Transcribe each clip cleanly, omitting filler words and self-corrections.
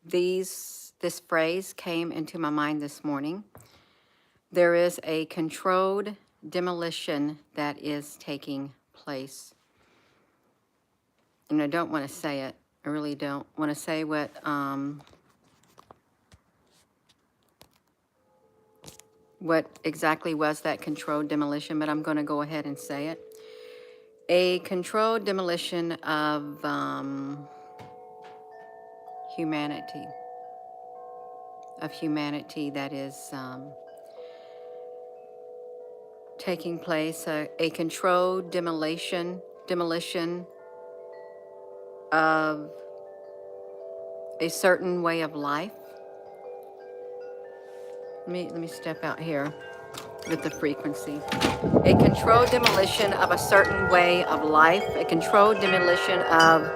This phrase came into my mind this morning. There is a controlled demolition that is taking place. And I don't want to say it. I really don't want to say what exactly was that controlled demolition, but I'm going to go ahead and say it. A controlled demolition of humanity. Of humanity that is taking place. A controlled demolition of a certain way of life. Let me step out here with the frequency. A controlled demolition of a certain way of life. A controlled demolition of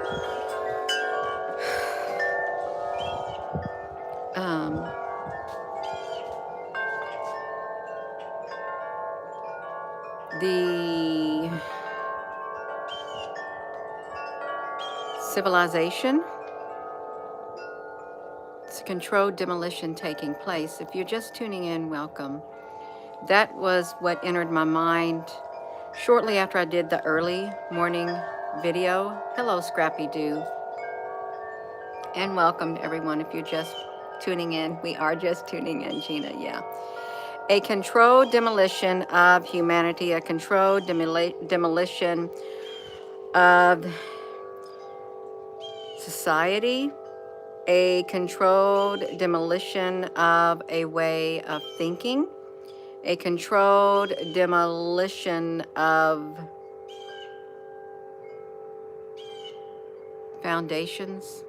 the civilization. It's a controlled demolition taking place. If you're just tuning in, welcome. That was what entered my mind shortly after I did the early morning video. Hello, Scrappy Doo. And welcome to everyone if you're just tuning in. We are just tuning in, Gina, yeah. A controlled demolition of humanity, a controlled demolition of society, a controlled demolition of a way of thinking, a controlled demolition of foundations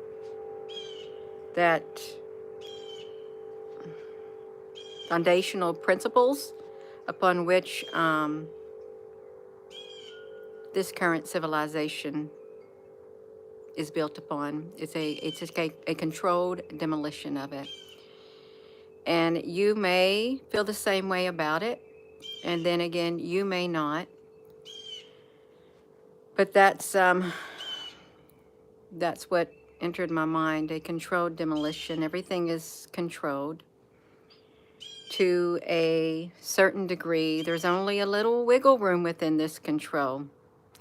that foundational principles upon which this current civilization is built upon. It's a controlled demolition of it. And you may feel the same way about it, and then again, you may not. But that's what entered my mind, a controlled demolition. Everything is controlled to a certain degree. There's only a little wiggle room within this control.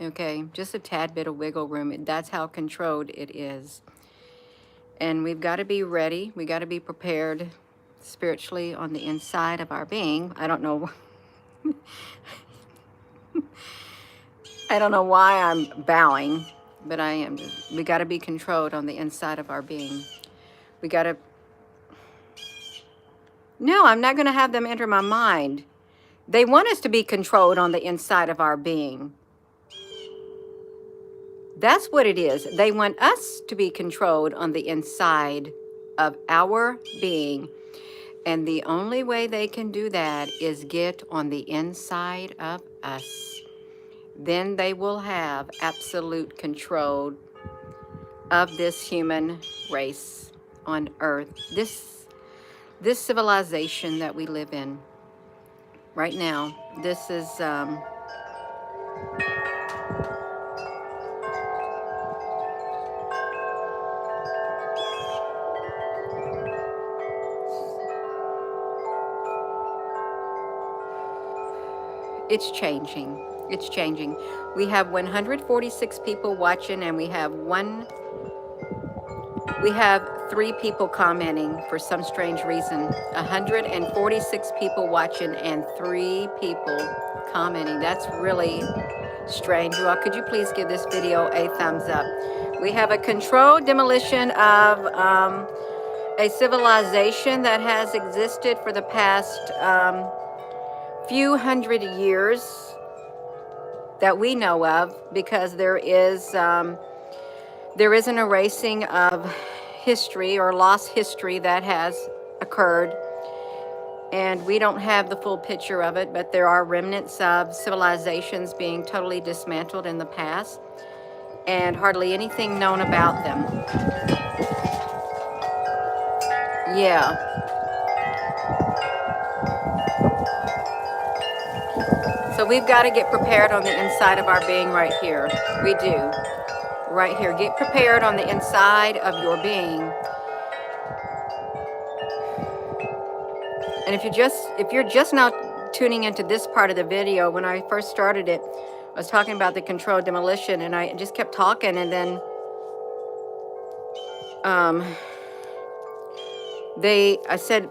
Okay, just a tad bit of wiggle room. That's how controlled it is. And we've got to be ready. We got to be prepared spiritually on the inside of our being. I don't know. I don't know why I'm bowing, but I am. We got to be controlled on the inside of our being. We got to. No, I'm not going to have them enter my mind. They want us to be controlled on the inside of our being. That's what it is. They want us to be controlled on the inside of our being. And the only way they can do that is get on the inside of us. Then they will have absolute control of this human race on earth. This civilization that we live in right now, this is it's changing. It's changing. We have 146 people watching, and we have 3 people commenting for some strange reason. 146 people watching and 3 people commenting. That's really strange. Well, could you please give this video a thumbs up? We have a controlled demolition of a civilization that has existed for the past few hundred years that we know of, because there is an erasing of history or lost history that has occurred, and we don't have the full picture of it, but there are remnants of civilizations being totally dismantled in the past and hardly anything known about them. Yeah. So we've got to get prepared on the inside of our being right here. We do. Right here. Get prepared on the inside of your being And if you're just now tuning into this part of the video, when I first started it, I was talking about the controlled demolition, and I just kept talking, and then I said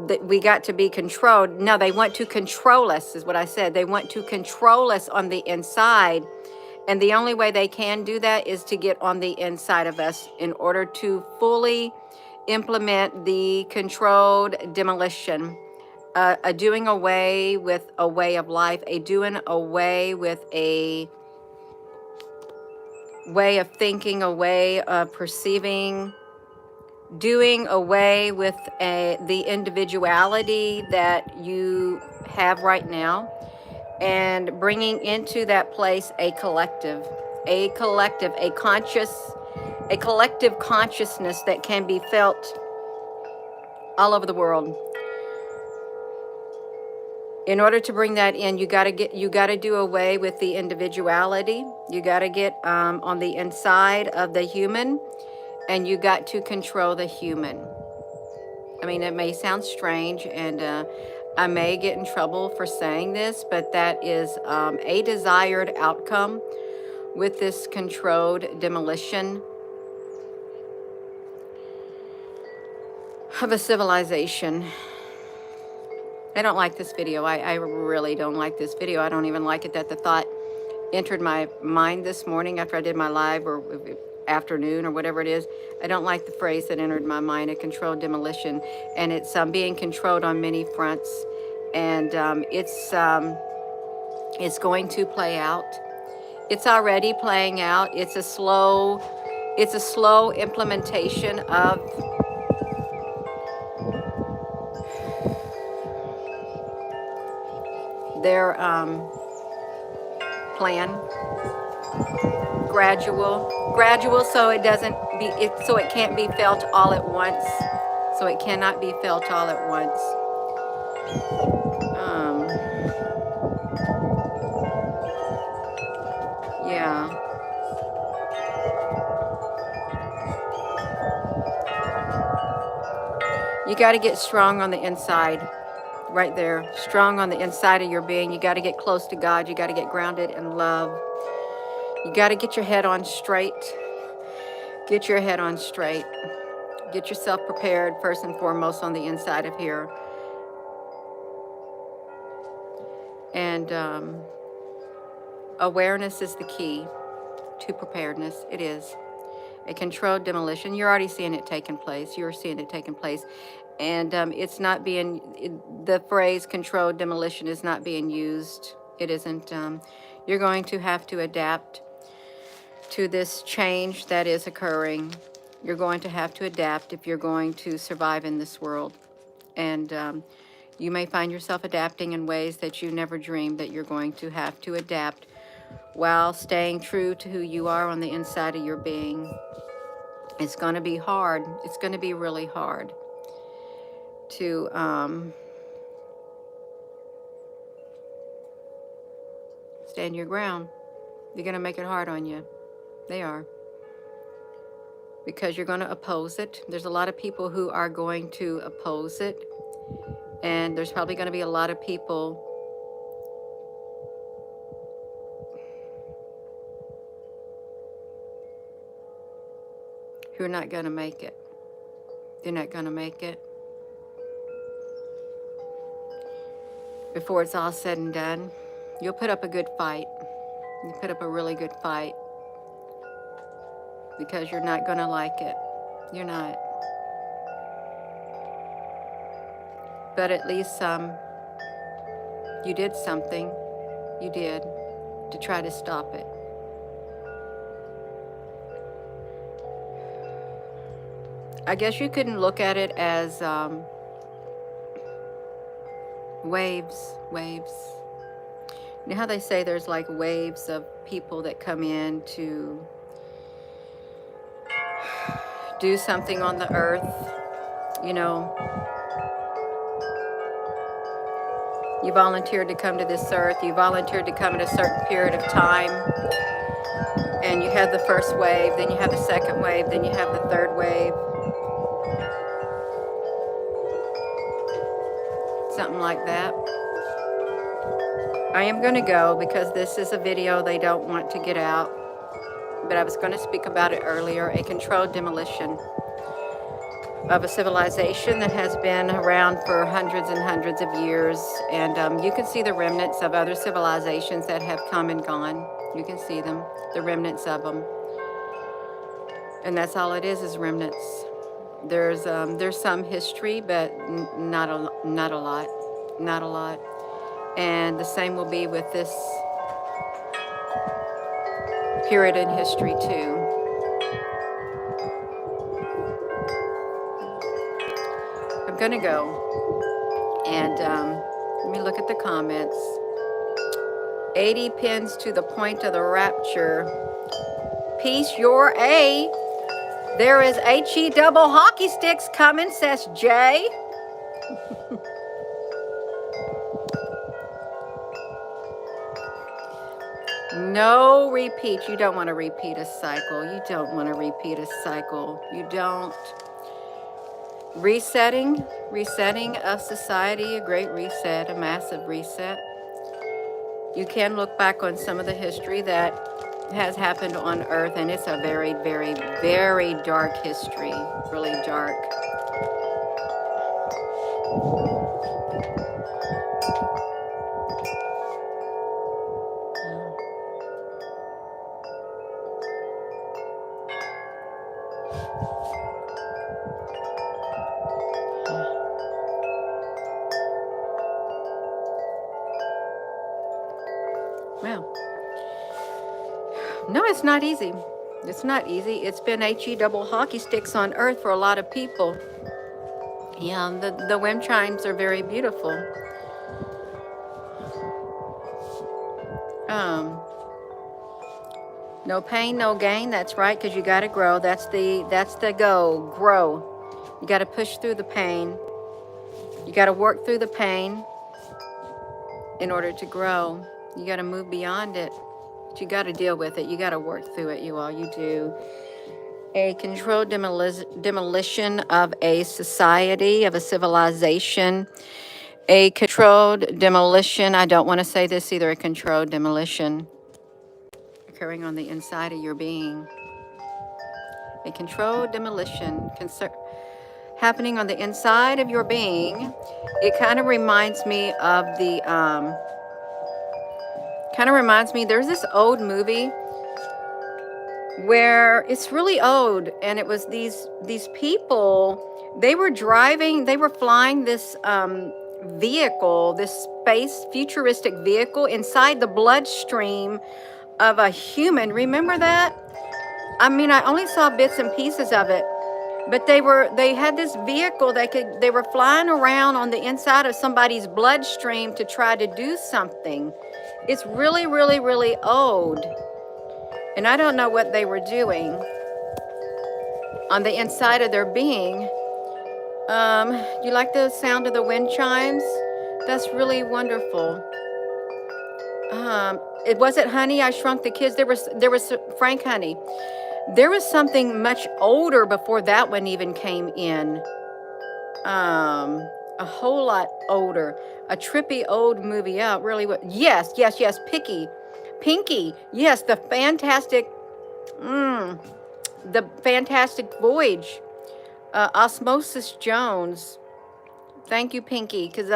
that we got to be controlled. No, they want to control us, is what I said. They want to control us on the inside. And the only way they can do that is to get on the inside of us in order to fully implement the controlled demolition. A doing away with a way of life, a doing away with a way of thinking, a way of perceiving, doing away with the individuality that you have right now, and bringing into that place a collective, a collective consciousness that can be felt all over the world. In order to bring that in, you got to do away with the individuality. You got to get on the inside of the human, and you got to control the human. I mean, it may sound strange, and I may get in trouble for saying this, but that is a desired outcome with this controlled demolition of a civilization. I don't like this video. I really don't like this video. I don't even like it that the thought entered my mind this morning after I did my live, or afternoon, or whatever it is. I don't like the phrase that entered my mind, a controlled demolition. And it's being controlled on many fronts. And it's going to play out. It's already playing out. It's a slow implementation of their plan. Gradual, so it can't be felt all at once. So it cannot be felt all at once. Yeah. You got to get strong on the inside. Right there, strong on the inside of your being. You got to get close to God. You got to get grounded in love. You got to get your head on straight. Get your head on straight. Get yourself prepared first and foremost on the inside of here. And awareness is the key to preparedness. It is a controlled demolition. You're already seeing it taking place. You're seeing it taking place. And it's not being, the phrase controlled demolition is not being used. It isn't. You're going to have to adapt to this change that is occurring. You're going to have to adapt if you're going to survive in this world. And you may find yourself adapting in ways that you never dreamed that you're going to have to adapt, while staying true to who you are on the inside of your being. It's going to be hard. It's going to be really hard to stand your ground. They're going to make it hard on you. They are. Because you're going to oppose it. There's a lot of people who are going to oppose it. And there's probably going to be a lot of people who are not going to make it. They're not going to make it. Before it's all said and done, you'll put up a good fight. You put up a really good fight. Because you're not going to like it. You're not. But at least you did something. You did. To try to stop it. I guess you couldn't look at it as waves. You know how they say there's like waves of people that come in to do something on the earth, you know. You volunteered to come to this earth. You volunteered to come at a certain period of time. And you have the first wave, then you have the second wave, then you have the third wave. something like that. I am going to go because this is a video they don't want to get out, but I was going to speak about it earlier. A controlled demolition of a civilization that has been around for hundreds and hundreds of years, and you can see the remnants of other civilizations that have come and gone. You can see them, the remnants of them, and that's all it is remnants. There's some history, but not a lot. And the same will be with this period in history too. I'm gonna go and let me look at the comments. 80 pins to the point of the rapture. Peace, you're A. There is HE double hockey sticks coming, says Jay. No repeat. You don't want to repeat a cycle. You don't want to repeat a cycle. You don't. Resetting of society, a great reset, a massive reset. You can look back on some of the history that has happened on Earth, and it's a very, very, very dark history, really dark. Well, no, it's not easy. It's not easy. It's been HE double hockey sticks on Earth for a lot of people. Yeah, the wind chimes are very beautiful. No pain, no gain. That's right, because you got to grow. That's the go. Grow. You got to push through the pain. You got to work through the pain in order to grow. You got to move beyond it. But you got to deal with it. You got to work through it, you all. You do. A controlled demolition of a society, of a civilization. A controlled demolition. I don't want to say this either. A controlled demolition occurring on the inside of your being. A controlled demolition happening on the inside of your being. It kind of reminds me of the there's this old movie where it's really old, and it was these people, they were flying this vehicle, this space futuristic vehicle inside the bloodstream of a human. Remember that? I mean, I only saw bits and pieces of it, but they had this vehicle, they were flying around on the inside of somebody's bloodstream to try to do something. It's really, really, really old. And I don't know what they were doing on the inside of their being. You like the sound of the wind chimes? That's really wonderful. It wasn't Honey, I Shrunk the Kids. There was Frank Honey. There was something much older before that one even came in. A whole lot older. A trippy old movie. Yeah, really. Yes. Pinky. Yes, the Fantastic Voyage. Osmosis Jones. Thank you, Pinky, because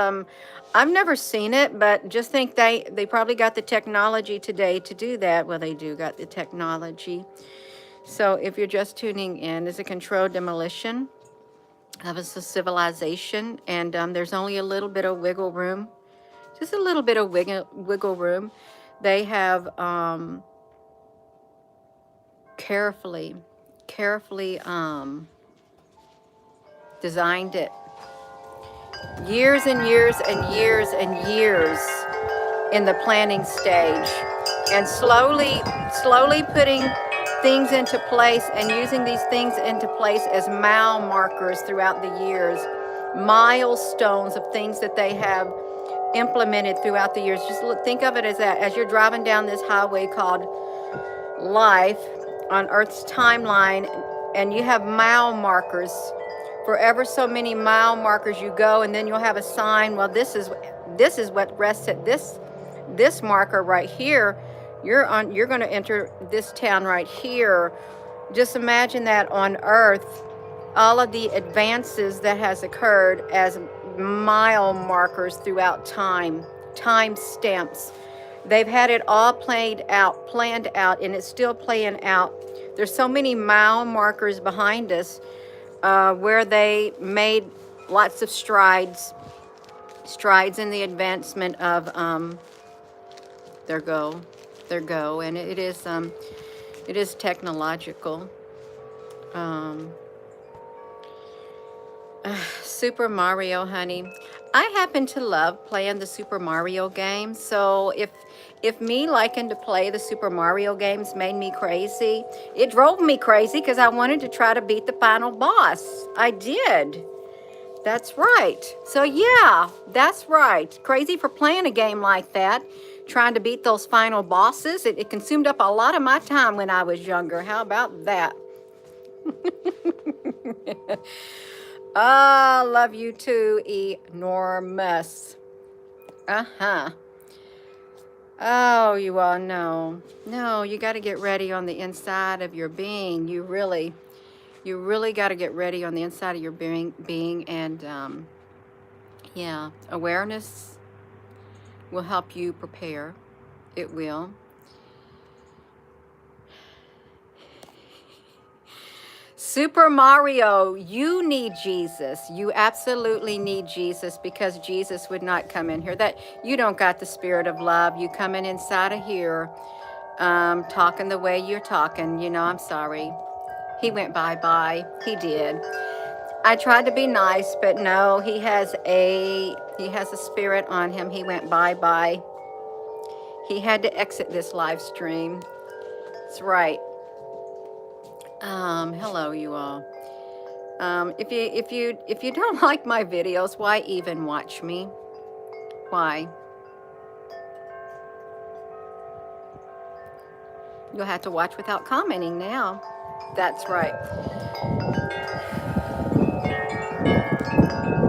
I've never seen it, but just think they probably got the technology today to do that. Well, they do got the technology. So if you're just tuning in, it's a controlled demolition of a civilization, and there's only a little bit of wiggle room, just a little bit of wiggle room. They have carefully designed it. Years and years and years and years in the planning stage, and slowly putting things into place and using these things into place as mile markers throughout the years, milestones of things that they have implemented throughout the years. Just think of it as that, as you're driving down this highway called life on Earth's timeline, and you have mile markers For ever so many mile markers you go, and then you'll have a sign. Well, this is what rests at this marker right here. You're going to enter this town right here. Just imagine that on Earth, all of the advances that has occurred as mile markers throughout time stamps. They've had it all planned out, and it's still playing out. There's so many mile markers behind us where they made lots of strides in the advancement of their go, and it is technological. Super Mario, honey. I happen to love playing the Super Mario games, so if me liking to play the Super Mario games made me crazy, it drove me crazy because I wanted to try to beat the final boss. I did. That's right. So yeah, that's right. Crazy for playing a game like that, trying to beat those final bosses. It consumed up a lot of my time when I was younger. How about that? I love you too, enormous. Oh, you all know. No, you got to get ready on the inside of your being. You really got to get ready on the inside of your being, and yeah, awareness will help you prepare. It will. Super Mario, you need Jesus. You absolutely need Jesus, because Jesus would not come in here. That you don't got the spirit of love. You coming inside of here, talking the way you're talking. You know, I'm sorry. He went bye-bye. He did. I tried to be nice, but no, he has a spirit on him. He went bye-bye. He had to exit this live stream. That's right. Hello, you all. If you don't like my videos, why even watch me? Why? You'll have to watch without commenting now. That's right.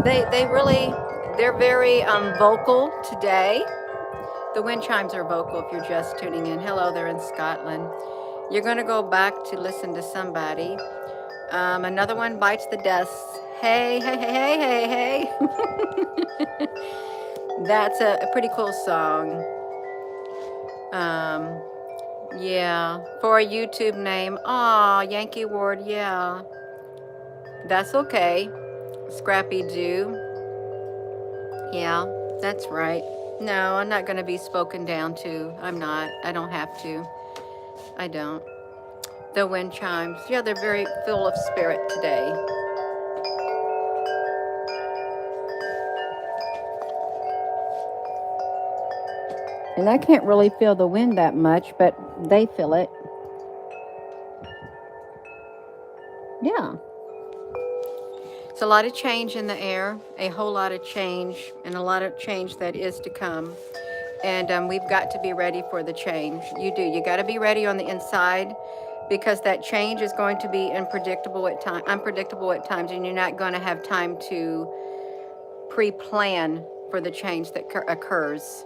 They're very vocal today. The wind chimes are vocal if you're just tuning in. Hello, they're in Scotland. You're going to go back to listen to somebody. Another one bites the dust. Hey, hey, hey, hey, hey, hey. That's a pretty cool song. Yeah, for a YouTube name. Aw, Yankee Ward, yeah. That's okay. Scrappy Doo. Yeah, that's right. No, I'm not going to be spoken down to. I'm not. I don't have to. I don't. The wind chimes. Yeah, they're very full of spirit today. And I can't really feel the wind that much, but they feel it. Yeah. It's a lot of change in the air, a whole lot of change, and a lot of change that is to come. And we've got to be ready for the change. You do. You got to be ready on the inside, because that change is going to be unpredictable at times, and you're not going to have time to pre-plan for the change that occurs.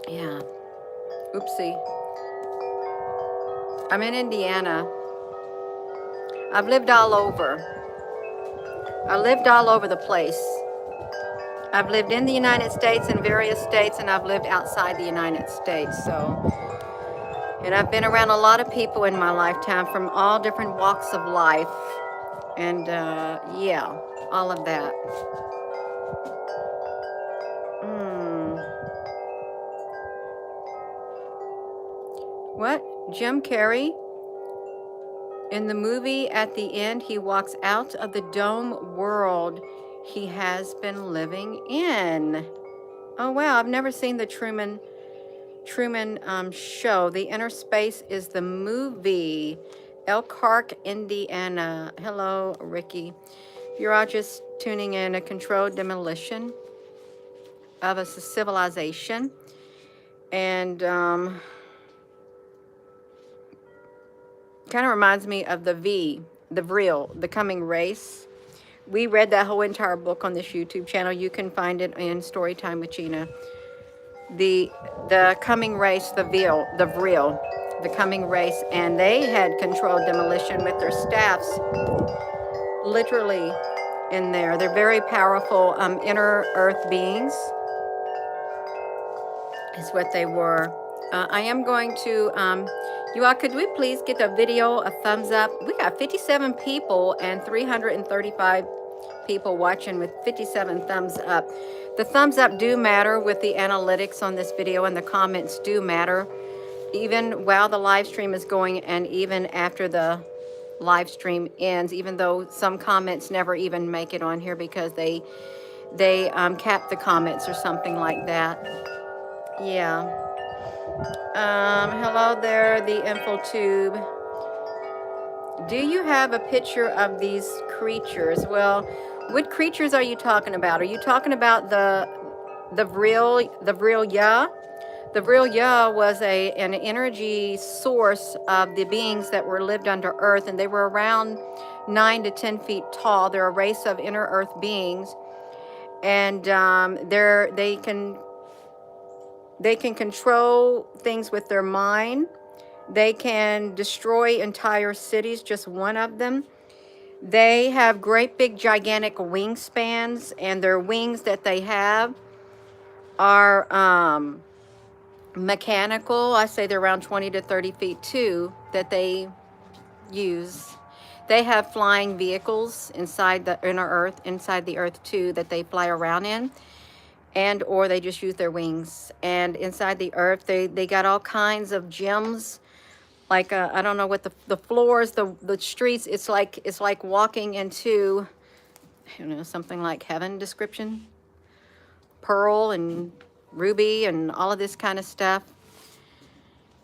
Yeah. Oopsie. I'm in Indiana. I've lived all over. I lived all over the place. I've lived in the United States, in various states, and I've lived outside the United States. And I've been around a lot of people in my lifetime from all different walks of life. And yeah, all of that. What? Jim Carrey? In the movie, at the end, he walks out of the dome world he has been living in. Oh, wow. I've never seen the Truman Show. The Inner Space is the movie. Elkhart, Indiana. Hello, Ricky. You're all just tuning in. A controlled demolition of a civilization. And kind of reminds me of the V the coming race. We read that whole entire book on this YouTube channel. You can find it in Storytime with Gina. The coming race, the vril, the coming race, and they had controlled demolition with their staffs, literally in there. They're very powerful inner earth beings, is what they were. I am going to, you all, could we please get the video a thumbs up? We got 57 people and 335 people watching with 57 thumbs up. The thumbs up do matter with the analytics on this video, and the comments do matter, even while the live stream is going and even after the live stream ends, even though some comments never even make it on here because they cap the comments or something like that. Yeah. Hello there, the InfoTube. Do you have a picture of these creatures? Well, what creatures are you talking about? Are you talking about the vril ya? The vril ya was an energy source of the beings that were lived under earth, and they were around 9 to 10 feet tall. They're a race of inner earth beings, and they can control things with their mind. They can destroy entire cities, just one of them. They have great big gigantic wingspans, and their wings that they have are mechanical. I say they're around 20 to 30 feet too, that they use. They have flying vehicles inside the inner earth, inside the earth too, that they fly around in, and or they just use their wings. And inside the earth, they got all kinds of gems. Like I don't know what the floors, the streets, it's like walking into, I don't know, something like heaven description. Pearl and ruby and all of this kind of stuff.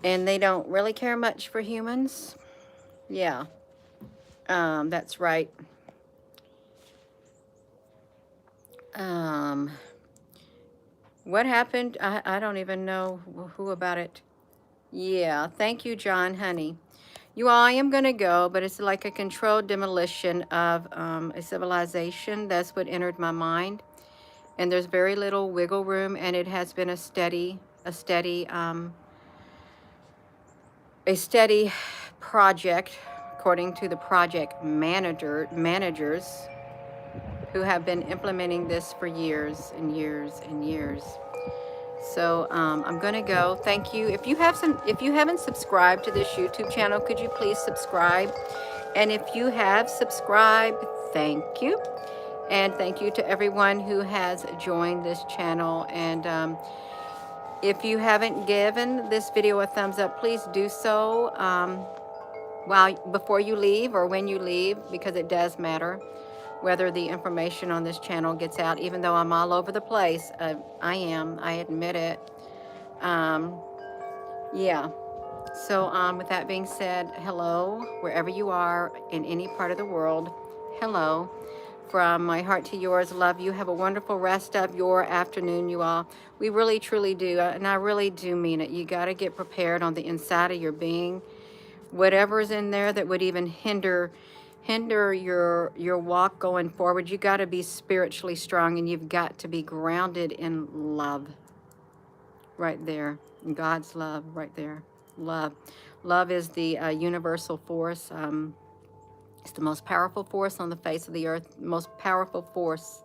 And they don't really care much for humans. Yeah, that's right. What happened? I don't even know who about it. Yeah, thank you, John Honey. You all, I am going to go, but it's like a controlled demolition of a civilization. That's what entered my mind. And there's very little wiggle room, and it has been a steady project, according to the project managers who have been implementing this for years and years and years. So I'm gonna go. Thank you. If you haven't subscribed to this YouTube channel, could you please subscribe? And if you have subscribed, thank you. And thank you to everyone who has joined this channel. And if you haven't given this video a thumbs up, please do so before you leave or when you leave, because it does matter whether the information on this channel gets out. Even though I'm all over the place, I admit it. Yeah. So with that being said, hello, wherever you are in any part of the world, hello. From my heart to yours, love you. Have a wonderful rest of your afternoon, you all. We really, truly do, and I really do mean it. You got to get prepared on the inside of your being. Whatever's in there that would even hinder your walk going forward, you got to be spiritually strong, and you've got to be grounded in love. Right there, God's love, right there. Love is the universal force. It's the most powerful force on the face of the earth, most powerful force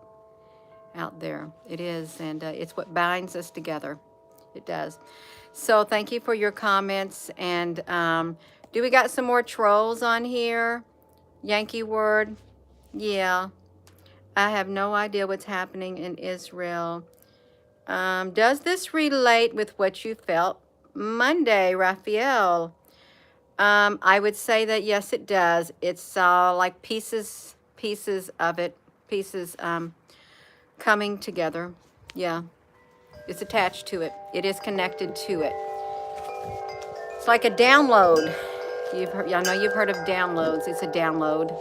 out there. It is, and it's what binds us together. It does. So thank you for your comments. And do we got some more trolls on here? Yankee word? Yeah. I have no idea what's happening in Israel. Does this relate with what you felt Monday, Raphael? I would say that yes, it does. It's like pieces of it, coming together. Yeah, it's attached to it. It is connected to it. It's like a download. I know you've heard of downloads. It's a download.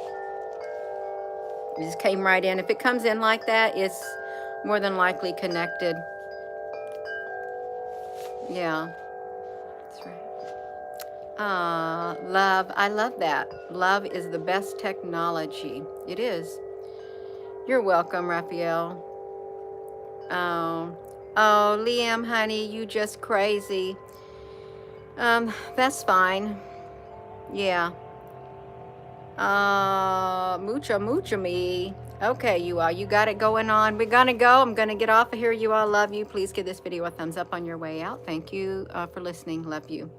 It just came right in. If it comes in like that, it's more than likely connected. Yeah, that's right. Love. I love that. Love is the best technology. It is. You're welcome, Raphael. Oh, oh, Liam, honey, you just crazy. That's fine. Yeah. Mucha me. Okay, you all, you got it going on. We're gonna go. I'm gonna get off of here. You all, love you. Please give this video a thumbs up on your way out. Thank you for listening. Love you.